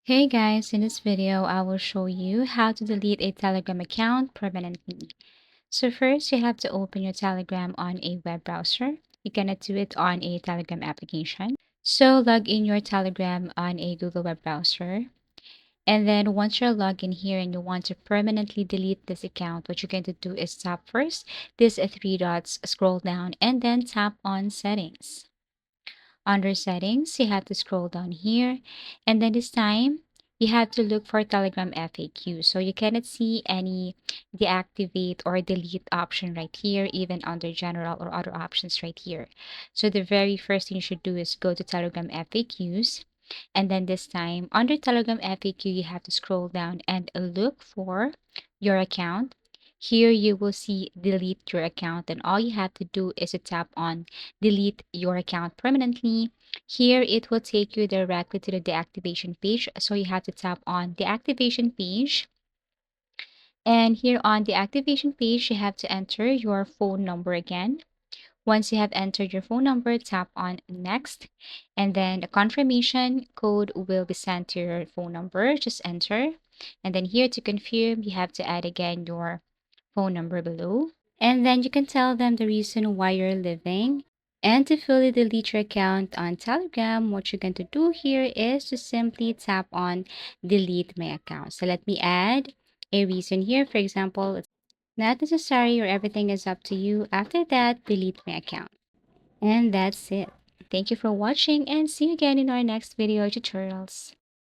Hey guys, in this video, I will show you how to delete a Telegram account permanently. So first, you have to open your Telegram on a web browser. You cannot do it on a Telegram application. So log in your Telegram on a Google web browser. And then once you're logged in here and you want to permanently delete this account, what you're going to do is tap first these three dots, scroll down, and then tap on settings. Under settings, you have to scroll down here, and then this time you have to look for Telegram FAQ. So you cannot see any deactivate or delete option right here, even under general or other options right here. So the very first thing you should do is go to Telegram FAQs. And then this time under Telegram FAQ, you have to scroll down and look for your account. Here you will see delete your account, and all you have to do is to tap on delete your account permanently. Here it will take you directly to the deactivation page. So you have to tap on the activation page. And here on the activation page, you have to enter your phone number again. Once you have entered your phone number, tap on next, and then the confirmation code will be sent to your phone number. Just enter. And then here to confirm, you have to add again your phone number below. And then you can tell them the reason why you're leaving. And to fully delete your account on Telegram, what you're going to do here is to simply tap on delete my account. So let me add a reason here. For example, it's not necessary or everything is up to you. After that, delete my account. And that's it. Thank you for watching and see you again in our next video tutorials.